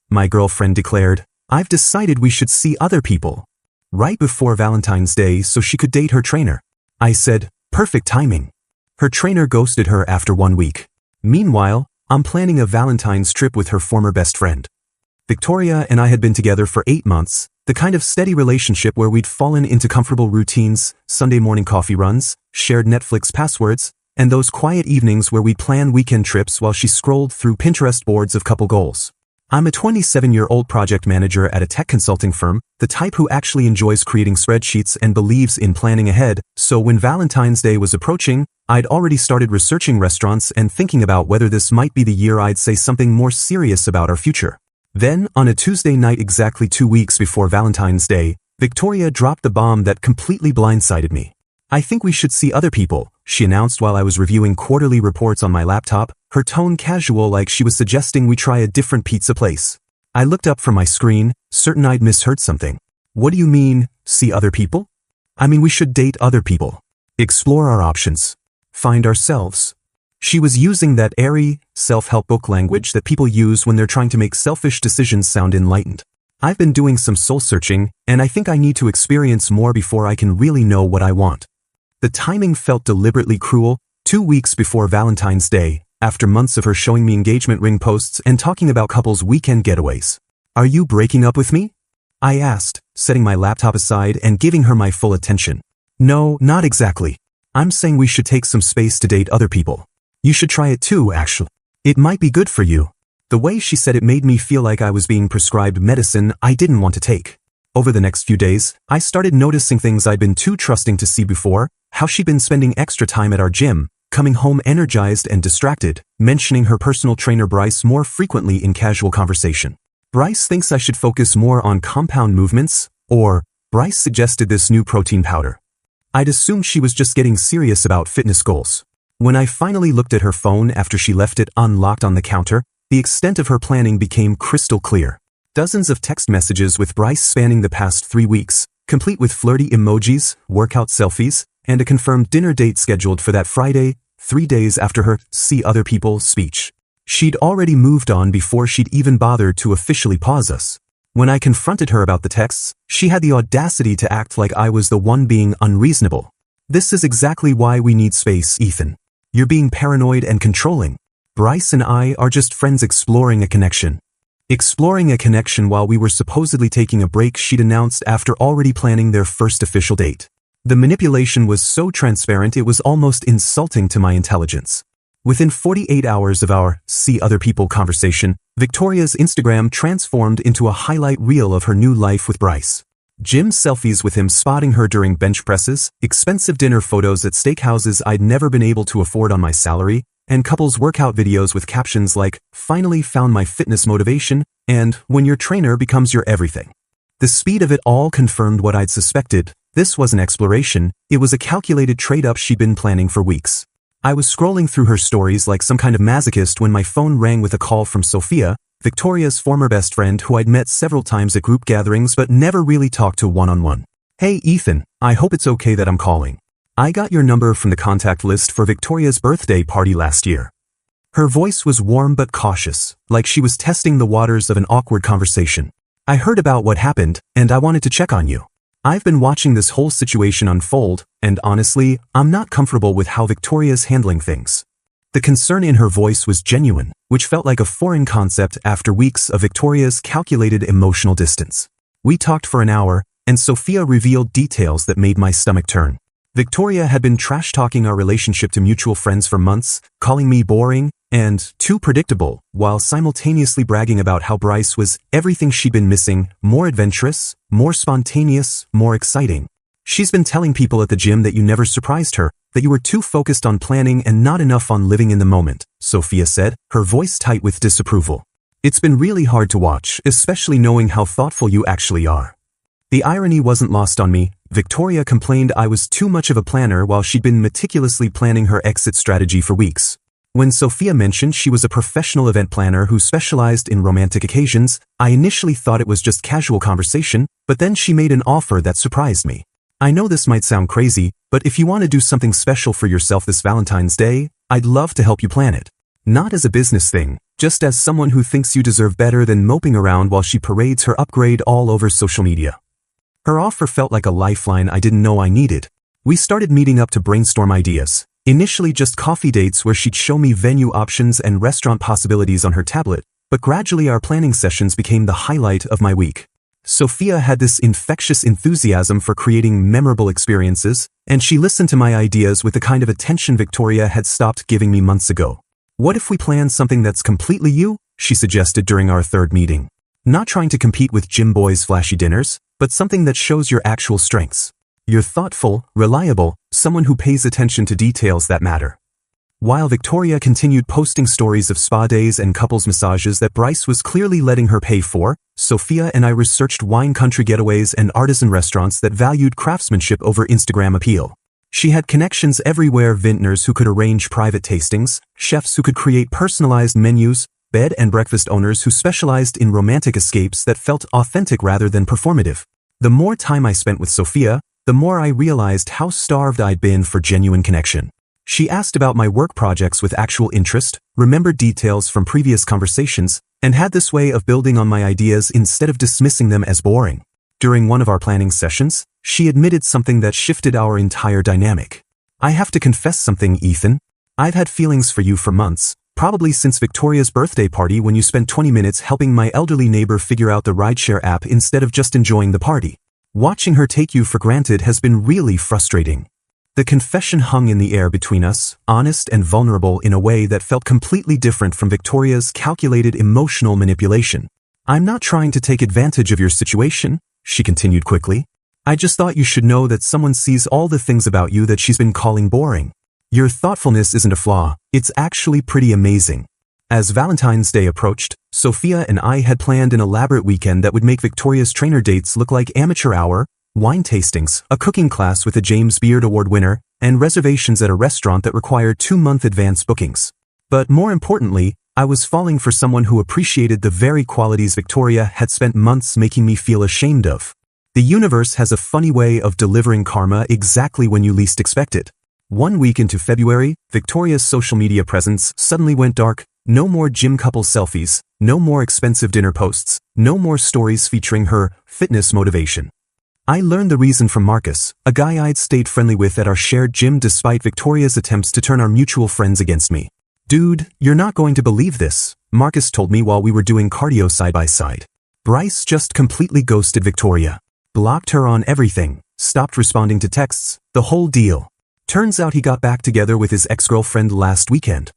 my girlfriend declared. I've decided we should see other people. Right before Valentine's Day so she could date her trainer. I said, perfect timing. Her trainer ghosted her after 1 week. Meanwhile, I'm planning a Valentine's trip with her former best friend. Victoria and I had been together for 8 months, the kind of steady relationship where we'd fallen into comfortable routines, Sunday morning coffee runs, shared Netflix passwords, and those quiet evenings where we'd plan weekend trips while she scrolled through Pinterest boards of couple goals. I'm a 27-year-old project manager at a tech consulting firm, the type who actually enjoys creating spreadsheets and believes in planning ahead, so when Valentine's Day was approaching, I'd already started researching restaurants and thinking about whether this might be the year I'd say something more serious about our future. Then, on a Tuesday night exactly 2 weeks before Valentine's Day, Victoria dropped the bomb that completely blindsided me. I think we should see other people, she announced while I was reviewing quarterly reports on my laptop, her tone casual like she was suggesting we try a different pizza place. I looked up from my screen, certain I'd misheard something. What do you mean, see other people? I mean we should date other people. Explore our options. Find ourselves. She was using that airy, self-help book language that people use when they're trying to make selfish decisions sound enlightened. I've been doing some soul-searching, and I think I need to experience more before I can really know what I want. The timing felt deliberately cruel, 2 weeks before Valentine's Day, after months of her showing me engagement ring posts and talking about couples' weekend getaways. Are you breaking up with me? I asked, setting my laptop aside and giving her my full attention. No, not exactly. I'm saying we should take some space to date other people. You should try it too, actually. It might be good for you. The way she said it made me feel like I was being prescribed medicine I didn't want to take. Over the next few days, I started noticing things I'd been too trusting to see before, how she'd been spending extra time at our gym, coming home energized and distracted, mentioning her personal trainer Bryce more frequently in casual conversation. Bryce thinks I should focus more on compound movements, or Bryce suggested this new protein powder. I'd assumed she was just getting serious about fitness goals. When I finally looked at her phone after she left it unlocked on the counter, the extent of her planning became crystal clear. Dozens of text messages with Bryce spanning the past 3 weeks, complete with flirty emojis, workout selfies, and a confirmed dinner date scheduled for that Friday, 3 days after her "see other people" speech. She'd already moved on before she'd even bothered to officially pause us. When I confronted her about the texts, she had the audacity to act like I was the one being unreasonable. This is exactly why we need space, Ethan. You're being paranoid and controlling. Bryce and I are just friends exploring a connection. Exploring a connection while we were supposedly taking a break, she'd announced after already planning their first official date. The manipulation was so transparent it was almost insulting to my intelligence. Within 48 hours of our "see other people" conversation, Victoria's Instagram transformed into a highlight reel of her new life with Bryce. Gym selfies with him spotting her during bench presses, expensive dinner photos at steakhouses I'd never been able to afford on my salary, and couples workout videos with captions like, "Finally found my fitness motivation," and "When your trainer becomes your everything." The speed of it all confirmed what I'd suspected. This wasn't exploration, it was a calculated trade-up she'd been planning for weeks. I was scrolling through her stories like some kind of masochist when my phone rang with a call from Sophia, Victoria's former best friend who I'd met several times at group gatherings but never really talked to one-on-one. "Hey Ethan, I hope it's okay that I'm calling. I got your number from the contact list for Victoria's birthday party last year." Her voice was warm but cautious, like she was testing the waters of an awkward conversation. "I heard about what happened, and I wanted to check on you. I've been watching this whole situation unfold, and honestly, I'm not comfortable with how Victoria's handling things." The concern in her voice was genuine, which felt like a foreign concept after weeks of Victoria's calculated emotional distance. We talked for an hour, and Sophia revealed details that made my stomach turn. Victoria had been trash-talking our relationship to mutual friends for months, calling me boring and too predictable, while simultaneously bragging about how Bryce was everything she'd been missing, more adventurous, more spontaneous, more exciting. "She's been telling people at the gym that you never surprised her, that you were too focused on planning and not enough on living in the moment," Sophia said, her voice tight with disapproval. "It's been really hard to watch, especially knowing how thoughtful you actually are." The irony wasn't lost on me. Victoria complained I was too much of a planner while she'd been meticulously planning her exit strategy for weeks. When Sophia mentioned she was a professional event planner who specialized in romantic occasions, I initially thought it was just casual conversation, but then she made an offer that surprised me. "I know this might sound crazy, but if you want to do something special for yourself this Valentine's Day, I'd love to help you plan it. Not as a business thing, just as someone who thinks you deserve better than moping around while she parades her upgrade all over social media. Her offer felt like a lifeline I didn't know I needed. We started meeting up to brainstorm ideas. Initially just coffee dates where she'd show me venue options and restaurant possibilities on her tablet, but gradually our planning sessions became the highlight of my week. Sophia had this infectious enthusiasm for creating memorable experiences, and she listened to my ideas with the kind of attention Victoria had stopped giving me months ago. "What if we plan something that's completely you?" she suggested during our third meeting. "Not trying to compete with Gym Boy's flashy dinners, but something that shows your actual strengths. You're thoughtful, reliable, someone who pays attention to details that matter." While Victoria continued posting stories of spa days and couples massages that Bryce was clearly letting her pay for, Sophia and I researched wine country getaways and artisan restaurants that valued craftsmanship over Instagram appeal. She had connections everywhere: vintners who could arrange private tastings, chefs who could create personalized menus, bed and breakfast owners who specialized in romantic escapes that felt authentic rather than performative. The more time I spent with Sophia, the more I realized how starved I'd been for genuine connection. She asked about my work projects with actual interest, remembered details from previous conversations, and had this way of building on my ideas instead of dismissing them as boring. During one of our planning sessions, she admitted something that shifted our entire dynamic. "I have to confess something, Ethan. I've had feelings for you for months, probably since Victoria's birthday party when you spent 20 minutes helping my elderly neighbor figure out the rideshare app instead of just enjoying the party. Watching her take you for granted has been really frustrating." The confession hung in the air between us, honest and vulnerable in a way that felt completely different from Victoria's calculated emotional manipulation. "I'm not trying to take advantage of your situation," she continued quickly. "I just thought you should know that someone sees all the things about you that she's been calling boring. Your thoughtfulness isn't a flaw, it's actually pretty amazing." As Valentine's Day approached, Sophia and I had planned an elaborate weekend that would make Victoria's trainer dates look like amateur hour, wine tastings, a cooking class with a James Beard Award winner, and reservations at a restaurant that required 2-month advance bookings. But more importantly, I was falling for someone who appreciated the very qualities Victoria had spent months making me feel ashamed of. The universe has a funny way of delivering karma exactly when you least expect it. 1 week into February, Victoria's social media presence suddenly went dark. No more gym couple selfies, no more expensive dinner posts, no more stories featuring her fitness motivation. I learned the reason from Marcus, a guy I'd stayed friendly with at our shared gym despite Victoria's attempts to turn our mutual friends against me. "Dude, you're not going to believe this," Marcus told me while we were doing cardio side by side. "Bryce just completely ghosted Victoria. Blocked her on everything, stopped responding to texts, the whole deal. Turns out he got back together with his ex-girlfriend last weekend."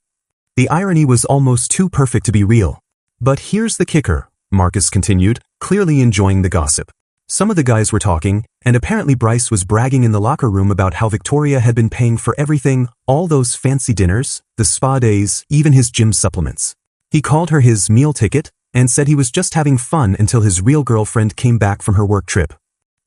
The irony was almost too perfect to be real. "But here's the kicker," Marcus continued, clearly enjoying the gossip. "Some of the guys were talking, and apparently Bryce was bragging in the locker room about how Victoria had been paying for everything, all those fancy dinners, the spa days, even his gym supplements. He called her his meal ticket, and said he was just having fun until his real girlfriend came back from her work trip.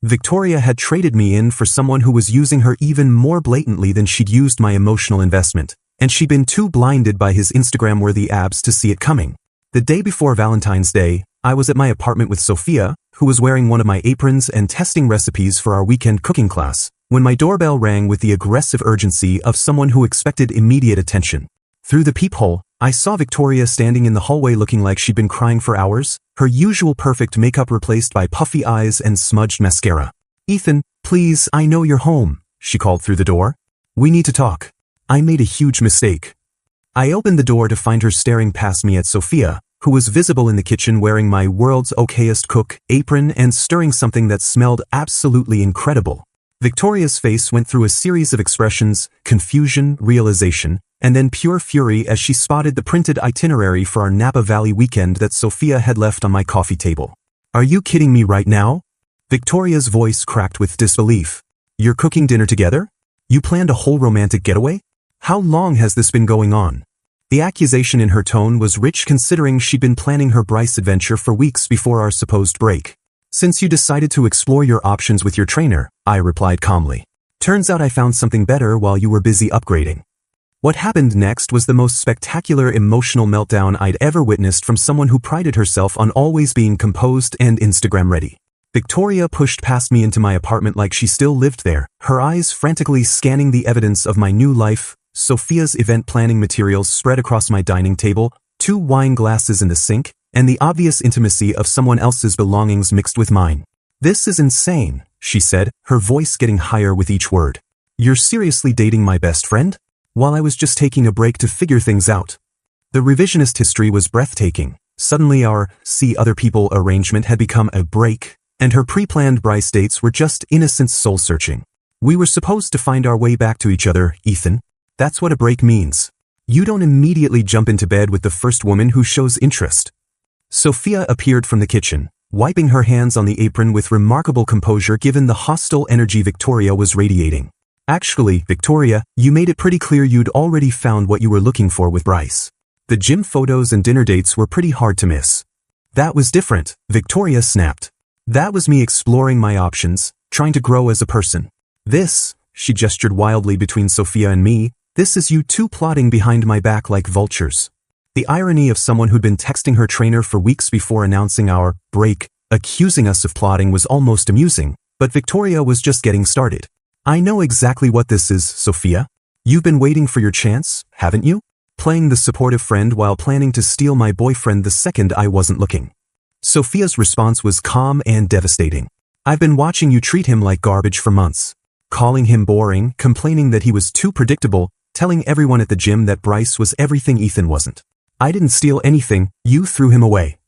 Victoria had traded me in for someone who was using her even more blatantly than she'd used my emotional investment, and she'd been too blinded by his Instagram-worthy abs to see it coming. The day before Valentine's Day, I was at my apartment with Sophia, who was wearing one of my aprons and testing recipes for our weekend cooking class, when my doorbell rang with the aggressive urgency of someone who expected immediate attention. Through the peephole, I saw Victoria standing in the hallway looking like she'd been crying for hours, her usual perfect makeup replaced by puffy eyes and smudged mascara. "Ethan, please, I know you're home," she called through the door. "We need to talk. I made a huge mistake." I opened the door to find her staring past me at Sophia, who was visible in the kitchen wearing my world's okayest cook apron and stirring something that smelled absolutely incredible. Victoria's face went through a series of expressions: confusion, realization, and then pure fury as she spotted the printed itinerary for our Napa Valley weekend that Sophia had left on my coffee table. "Are you kidding me right now?" Victoria's voice cracked with disbelief. "You're cooking dinner together? You planned a whole romantic getaway? How long has this been going on?" The accusation in her tone was rich considering she'd been planning her Bryce adventure for weeks before our supposed break. "Since you decided to explore your options with your trainer," I replied calmly. "Turns out I found something better while you were busy upgrading." What happened next was the most spectacular emotional meltdown I'd ever witnessed from someone who prided herself on always being composed and Instagram ready. Victoria pushed past me into my apartment like she still lived there, her eyes frantically scanning the evidence of my new life, Sophia's event planning materials spread across my dining table, 2 wine glasses in the sink, and the obvious intimacy of someone else's belongings mixed with mine. "This is insane," she said, her voice getting higher with each word. "You're seriously dating my best friend?" While I was just taking a break to figure things out. The revisionist history was breathtaking. Suddenly our see other people arrangement had become a break, and her pre-planned Bryce dates were just innocent soul-searching. We were supposed to find our way back to each other, Ethan. That's what a break means. You don't immediately jump into bed with the first woman who shows interest. Sophia appeared from the kitchen, wiping her hands on the apron with remarkable composure given the hostile energy Victoria was radiating. "Actually, Victoria, you made it pretty clear you'd already found what you were looking for with Bryce. The gym photos and dinner dates were pretty hard to miss." "That was different," Victoria snapped. "That was me exploring my options, trying to grow as a person. This," she gestured wildly between Sophia and me, "this is you two plotting behind my back like vultures." The irony of someone who'd been texting her trainer for weeks before announcing our break, accusing us of plotting was almost amusing, but Victoria was just getting started. "I know exactly what this is, Sophia. You've been waiting for your chance, haven't you? Playing the supportive friend while planning to steal my boyfriend the second I wasn't looking." Sophia's response was calm and devastating. "I've been watching you treat him like garbage for months. Calling him boring, complaining that he was too predictable, telling everyone at the gym that Bryce was everything Ethan wasn't. I didn't steal anything, you threw him away."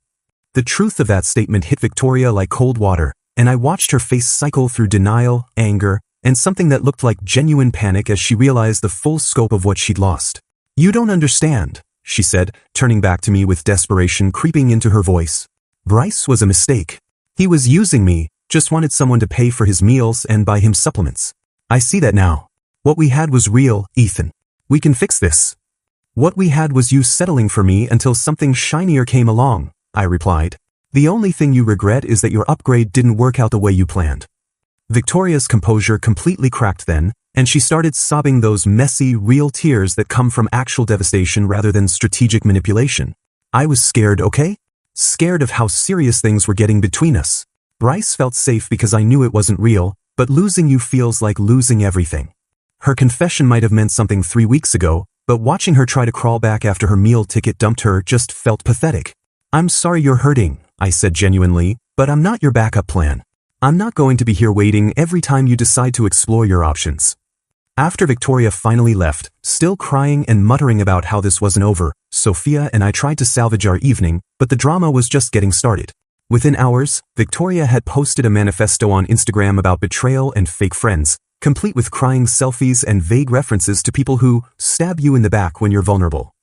The truth of that statement hit Victoria like cold water, and I watched her face cycle through denial, anger, and something that looked like genuine panic as she realized the full scope of what she'd lost. "You don't understand," she said, turning back to me with desperation creeping into her voice. "Bryce was a mistake. He was using me, just wanted someone to pay for his meals and buy him supplements. I see that now. What we had was real, Ethan. We can fix this." "What we had was you settling for me until something shinier came along," I replied. "The only thing you regret is that your upgrade didn't work out the way you planned." Victoria's composure completely cracked then, and she started sobbing those messy, real tears that come from actual devastation rather than strategic manipulation. "I was scared, okay? Scared of how serious things were getting between us. Bryce felt safe because I knew it wasn't real, but losing you feels like losing everything." Her confession might have meant something 3 weeks ago, but watching her try to crawl back after her meal ticket dumped her just felt pathetic. "I'm sorry you're hurting," I said genuinely, "but I'm not your backup plan. I'm not going to be here waiting every time you decide to explore your options." After Victoria finally left, still crying and muttering about how this wasn't over, Sophia and I tried to salvage our evening, but the drama was just getting started. Within hours, Victoria had posted a manifesto on Instagram about betrayal and fake friends, complete with crying selfies and vague references to people who stab you in the back when you're vulnerable.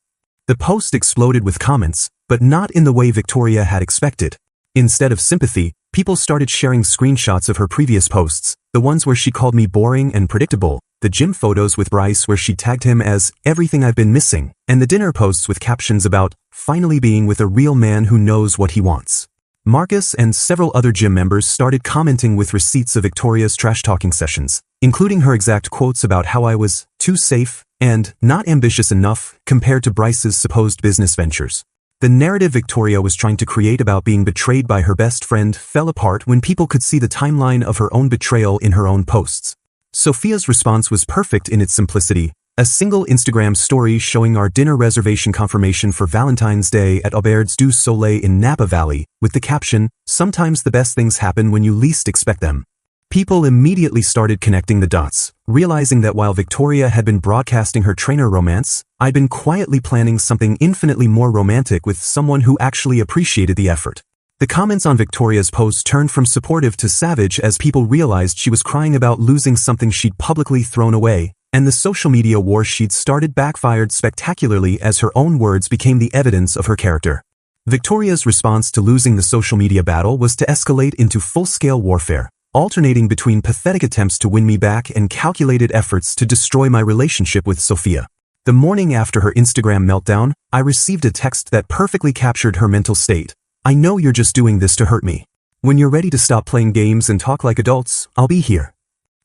The post exploded with comments, but not in the way Victoria had expected. Instead of sympathy, people started sharing screenshots of her previous posts, the ones where she called me boring and predictable, the gym photos with Bryce where she tagged him as everything I've been missing, and the dinner posts with captions about finally being with a real man who knows what he wants. Marcus and several other gym members started commenting with receipts of Victoria's trash-talking sessions, including her exact quotes about how I was too safe and not ambitious enough compared to Bryce's supposed business ventures. The narrative Victoria was trying to create about being betrayed by her best friend fell apart when people could see the timeline of her own betrayal in her own posts. Sophia's response was perfect in its simplicity, a single Instagram story showing our dinner reservation confirmation for Valentine's Day at Auberge du Soleil in Napa Valley, with the caption, "Sometimes the best things happen when you least expect them." People immediately started connecting the dots, realizing that while Victoria had been broadcasting her trainer romance, I'd been quietly planning something infinitely more romantic with someone who actually appreciated the effort. The comments on Victoria's post turned from supportive to savage as people realized she was crying about losing something she'd publicly thrown away, and the social media war she'd started backfired spectacularly as her own words became the evidence of her character. Victoria's response to losing the social media battle was to escalate into full-scale warfare, alternating between pathetic attempts to win me back and calculated efforts to destroy my relationship with Sophia. The morning after her Instagram meltdown, I received a text that perfectly captured her mental state. "I know you're just doing this to hurt me. When you're ready to stop playing games and talk like adults, I'll be here."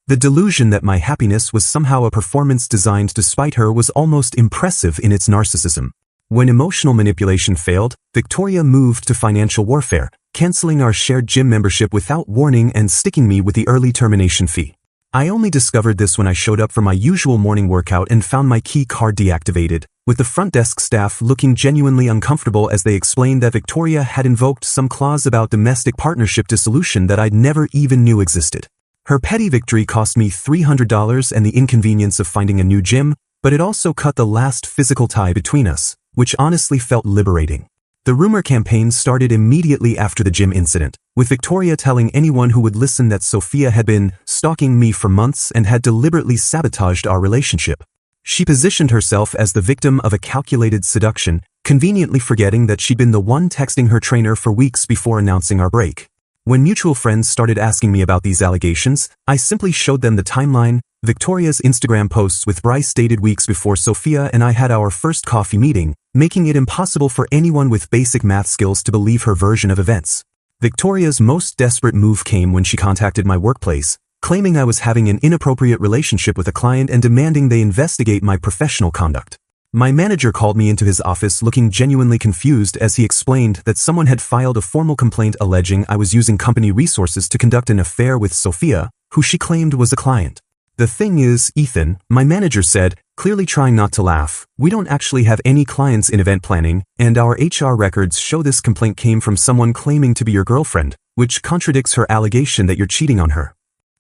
The delusion that my happiness was somehow a performance designed to spite her was almost impressive in its narcissism. When emotional manipulation failed, Victoria moved to financial warfare, canceling our shared gym membership without warning and sticking me with the early termination fee. I only discovered this when I showed up for my usual morning workout and found my key card deactivated, with the front desk staff looking genuinely uncomfortable as they explained that Victoria had invoked some clause about domestic partnership dissolution that I'd never even knew existed. Her petty victory cost me $300 and the inconvenience of finding a new gym, but it also cut the last physical tie between us, which honestly felt liberating. The rumor campaign started immediately after the gym incident, with Victoria telling anyone who would listen that Sophia had been stalking me for months and had deliberately sabotaged our relationship. She positioned herself as the victim of a calculated seduction, conveniently forgetting that she'd been the one texting her trainer for weeks before announcing our break. When mutual friends started asking me about these allegations, I simply showed them the timeline. Victoria's Instagram posts with Bryce dated weeks before Sophia and I had our first coffee meeting, making it impossible for anyone with basic math skills to believe her version of events. Victoria's most desperate move came when she contacted my workplace, claiming I was having an inappropriate relationship with a client and demanding they investigate my professional conduct. My manager called me into his office looking genuinely confused as he explained that someone had filed a formal complaint alleging I was using company resources to conduct an affair with Sophia, who she claimed was a client. The thing is, Ethan, my manager said, clearly trying not to laugh, we don't actually have any clients in event planning, and our HR records show this complaint came from someone claiming to be your girlfriend, which contradicts her allegation that you're cheating on her.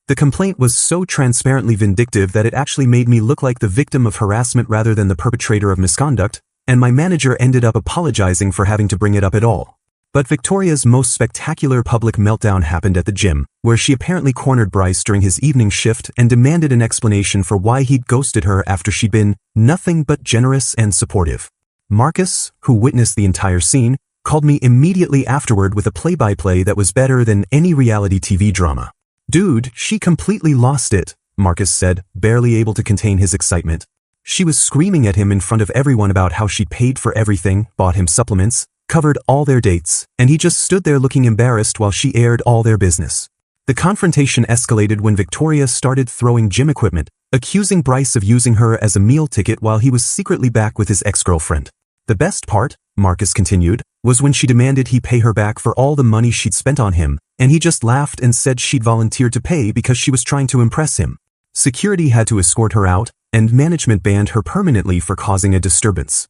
The complaint was so transparently vindictive that it actually made me look like the victim of harassment rather than the perpetrator of misconduct, and my manager ended up apologizing for having to bring it up at all. But Victoria's most spectacular public meltdown happened at the gym, where she apparently cornered Bryce during his evening shift and demanded an explanation for why he'd ghosted her after she'd been nothing but generous and supportive. Marcus, who witnessed the entire scene, called me immediately afterward with a play-by-play that was better than any reality TV drama. "Dude, she completely lost it," Marcus said, barely able to contain his excitement. She was screaming at him in front of everyone about how she paid for everything, bought him supplements, covered all their dates, and he just stood there looking embarrassed while she aired all their business. The confrontation escalated when Victoria started throwing gym equipment, accusing Bryce of using her as a meal ticket while he was secretly back with his ex-girlfriend. The best part, Marcus continued, was when she demanded he pay her back for all the money she'd spent on him, and he just laughed and said she'd volunteered to pay because she was trying to impress him. Security had to escort her out, and management banned her permanently for causing a disturbance.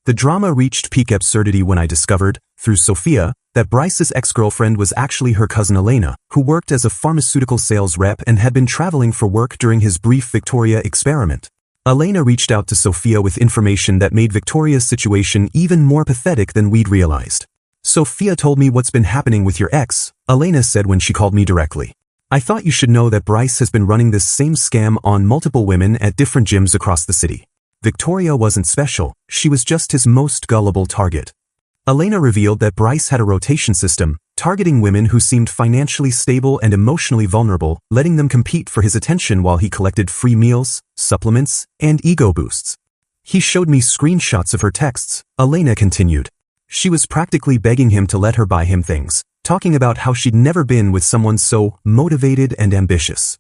The drama reached peak absurdity when I discovered, through Sophia, that Bryce's ex-girlfriend was actually her cousin Elena, who worked as a pharmaceutical sales rep and had been traveling for work during his brief Victoria experiment. Elena reached out to Sophia with information that made Victoria's situation even more pathetic than we'd realized. "Sophia told me what's been happening with your ex," Elena said when she called me directly. "I thought you should know that Bryce has been running this same scam on multiple women at different gyms across the city. Victoria wasn't special, she was just his most gullible target." Elena revealed that Bryce had a rotation system, targeting women who seemed financially stable and emotionally vulnerable, letting them compete for his attention while he collected free meals, supplements, and ego boosts. "He showed me screenshots of her texts," Elena continued. She was practically begging him to let her buy him things, talking about how she'd never been with someone so motivated and ambitious.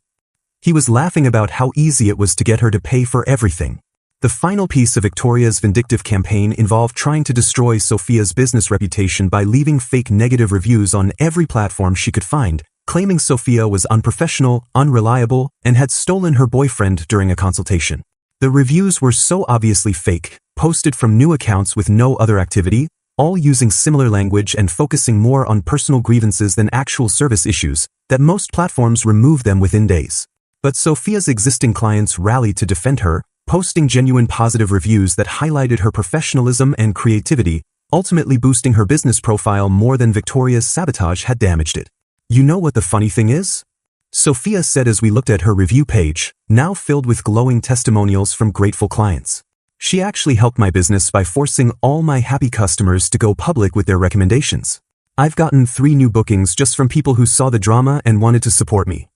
He was laughing about how easy it was to get her to pay for everything. The final piece of Victoria's vindictive campaign involved trying to destroy Sophia's business reputation by leaving fake negative reviews on every platform she could find, claiming Sophia was unprofessional, unreliable, and had stolen her boyfriend during a consultation. The reviews were so obviously fake, posted from new accounts with no other activity, all using similar language and focusing more on personal grievances than actual service issues, that most platforms removed them within days. But Sophia's existing clients rallied to defend her, posting genuine positive reviews that highlighted her professionalism and creativity, ultimately boosting her business profile more than Victoria's sabotage had damaged it. "You know what the funny thing is?" Sophia said as we looked at her review page, now filled with glowing testimonials from grateful clients. "She actually helped my business by forcing all my happy customers to go public with their recommendations. I've gotten 3 new bookings just from people who saw the drama and wanted to support me."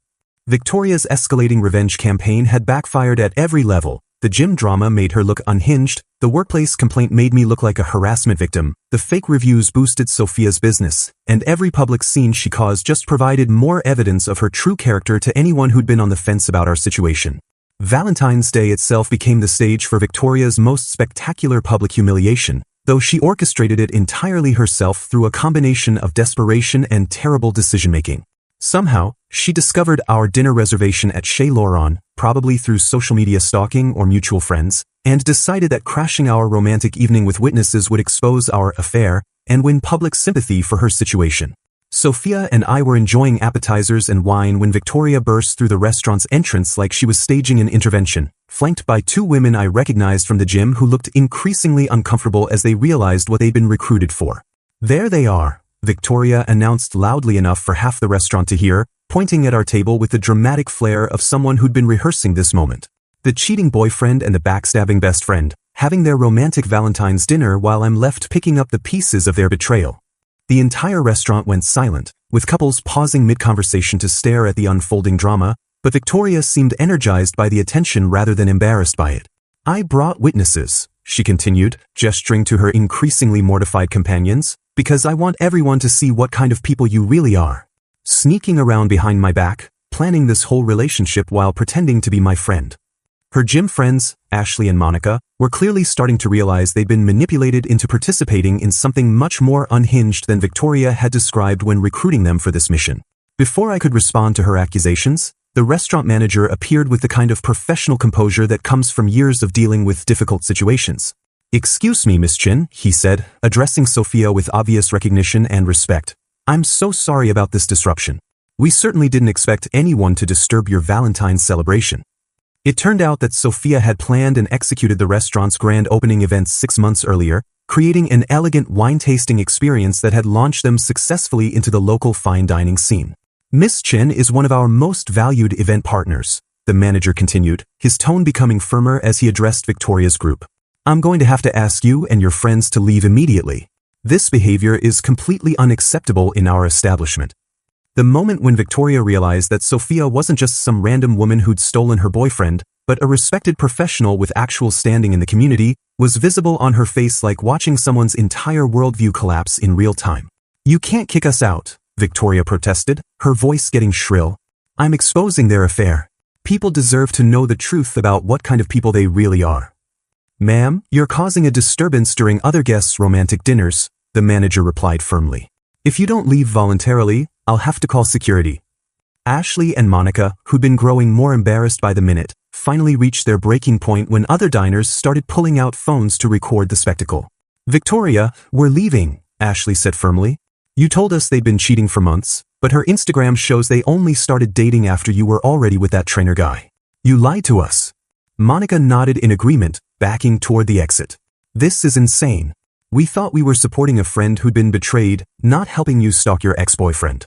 Victoria's escalating revenge campaign had backfired at every level. The gym drama made her look unhinged, the workplace complaint made me look like a harassment victim, the fake reviews boosted Sophia's business, and every public scene she caused just provided more evidence of her true character to anyone who'd been on the fence about our situation. Valentine's Day itself became the stage for Victoria's most spectacular public humiliation, though she orchestrated it entirely herself through a combination of desperation and terrible decision-making. Somehow, She discovered our dinner reservation at Chez Laurent, probably through social media stalking or mutual friends, and decided that crashing our romantic evening with witnesses would expose our affair and win public sympathy for her situation. Sophia and I were enjoying appetizers and wine when Victoria burst through the restaurant's entrance like she was staging an intervention, flanked by two women I recognized from the gym who looked increasingly uncomfortable as they realized what they'd been recruited for. "There they are," Victoria announced loudly enough for half the restaurant to hear, pointing at our table with the dramatic flair of someone who'd been rehearsing this moment. The cheating boyfriend and the backstabbing best friend, having their romantic Valentine's dinner while I'm left picking up the pieces of their betrayal. The entire restaurant went silent, with couples pausing mid-conversation to stare at the unfolding drama, but Victoria seemed energized by the attention rather than embarrassed by it. "I brought witnesses," she continued, gesturing to her increasingly mortified companions, "because I want everyone to see what kind of people you really are. Sneaking around behind my back, planning this whole relationship while pretending to be my friend." Her gym friends, Ashley and Monica, were clearly starting to realize they'd been manipulated into participating in something much more unhinged than Victoria had described when recruiting them for this mission. Before I could respond to her accusations, the restaurant manager appeared with the kind of professional composure that comes from years of dealing with difficult situations. "Excuse me, Miss Chin," he said, addressing Sophia with obvious recognition and respect. "I'm so sorry about this disruption. We certainly didn't expect anyone to disturb your Valentine's celebration." It turned out that Sophia had planned and executed the restaurant's grand opening events 6 months earlier, creating an elegant wine-tasting experience that had launched them successfully into the local fine dining scene. "Miss Chin is one of our most valued event partners," the manager continued, his tone becoming firmer as he addressed Victoria's group. "I'm going to have to ask you and your friends to leave immediately. This behavior is completely unacceptable in our establishment." The moment when Victoria realized that Sophia wasn't just some random woman who'd stolen her boyfriend, but a respected professional with actual standing in the community, was visible on her face like watching someone's entire worldview collapse in real time. "You can't kick us out," Victoria protested, her voice getting shrill. "I'm exposing their affair. People deserve to know the truth about what kind of people they really are." "Ma'am, you're causing a disturbance during other guests' romantic dinners," the manager replied firmly. "If you don't leave voluntarily, I'll have to call security." Ashley and Monica, who'd been growing more embarrassed by the minute, finally reached their breaking point when other diners started pulling out phones to record the spectacle. "Victoria, we're leaving," Ashley said firmly. "You told us they'd been cheating for months, but her Instagram shows they only started dating after you were already with that trainer guy. You lied to us." Monica nodded in agreement, backing toward the exit. "This is insane. We thought we were supporting a friend who'd been betrayed, not helping you stalk your ex-boyfriend."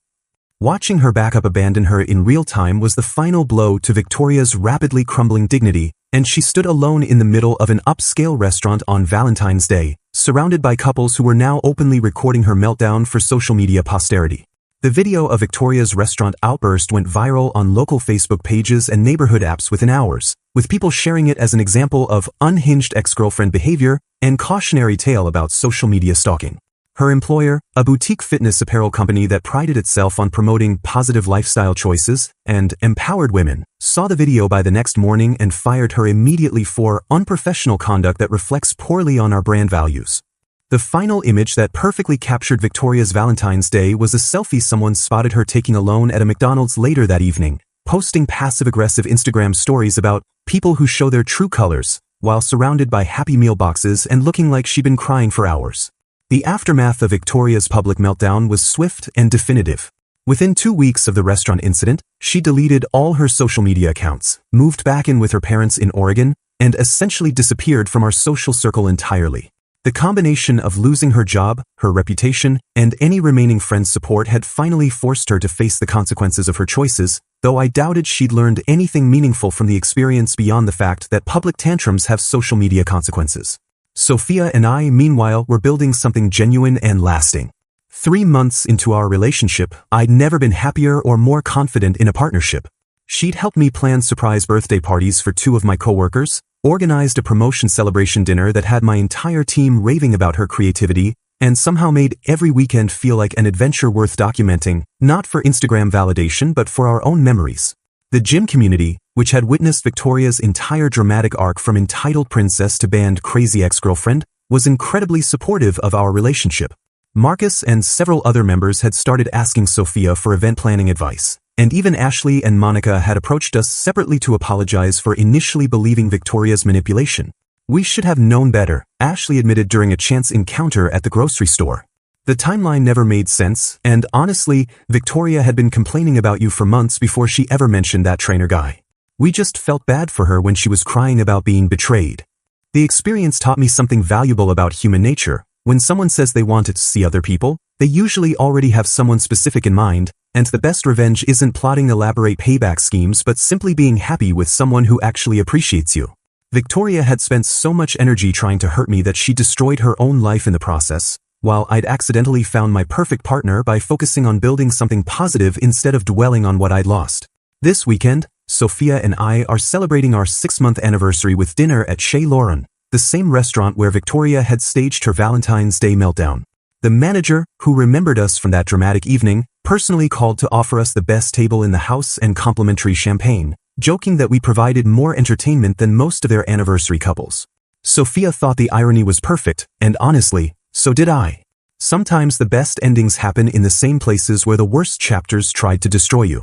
Watching her backup abandon her in real time was the final blow to Victoria's rapidly crumbling dignity, and she stood alone in the middle of an upscale restaurant on Valentine's Day, surrounded by couples who were now openly recording her meltdown for social media posterity. The video of Victoria's restaurant outburst went viral on local Facebook pages and neighborhood apps within hours, with people sharing it as an example of unhinged ex-girlfriend behavior and cautionary tale about social media stalking. Her employer, a boutique fitness apparel company that prided itself on promoting positive lifestyle choices and empowered women, saw the video by the next morning and fired her immediately for unprofessional conduct that reflects poorly on our brand values. The final image that perfectly captured Victoria's Valentine's Day was a selfie someone spotted her taking alone at a McDonald's later that evening, posting passive-aggressive Instagram stories about people who show their true colors, while surrounded by Happy Meal boxes and looking like she'd been crying for hours. The aftermath of Victoria's public meltdown was swift and definitive. Within 2 weeks of the restaurant incident, she deleted all her social media accounts, moved back in with her parents in Oregon, and essentially disappeared from our social circle entirely. The combination of losing her job, her reputation, and any remaining friend support had finally forced her to face the consequences of her choices, though I doubted she'd learned anything meaningful from the experience beyond the fact that public tantrums have social media consequences. Sophia and I, meanwhile, were building something genuine and lasting. 3 months into our relationship, I'd never been happier or more confident in a partnership. She'd helped me plan surprise birthday parties for 2 of my coworkers, organized a promotion celebration dinner that had my entire team raving about her creativity, and somehow made every weekend feel like an adventure worth documenting, not for Instagram validation but for our own memories. The gym community, which had witnessed Victoria's entire dramatic arc from entitled princess to banned crazy ex-girlfriend, was incredibly supportive of our relationship. Marcus and several other members had started asking Sophia for event planning advice, And even Ashley and Monica had approached us separately to apologize for initially believing Victoria's manipulation. We should have known better, Ashley admitted during a chance encounter at the grocery store. The timeline never made sense, and honestly, Victoria had been complaining about you for months before she ever mentioned that trainer guy. We just felt bad for her when she was crying about being betrayed. The experience taught me something valuable about human nature. When someone says they wanted to see other people, they usually already have someone specific in mind, and the best revenge isn't plotting elaborate payback schemes but simply being happy with someone who actually appreciates you. Victoria had spent so much energy trying to hurt me that she destroyed her own life in the process, while I'd accidentally found my perfect partner by focusing on building something positive instead of dwelling on what I'd lost. This weekend, Sophia and I are celebrating our 6-month anniversary with dinner at Chez Lauren, the same restaurant where Victoria had staged her Valentine's Day meltdown. The manager, who remembered us from that dramatic evening, personally called to offer us the best table in the house and complimentary champagne, joking that we provided more entertainment than most of their anniversary couples. Sophia thought the irony was perfect, and honestly, so did I. Sometimes the best endings happen in the same places where the worst chapters tried to destroy you.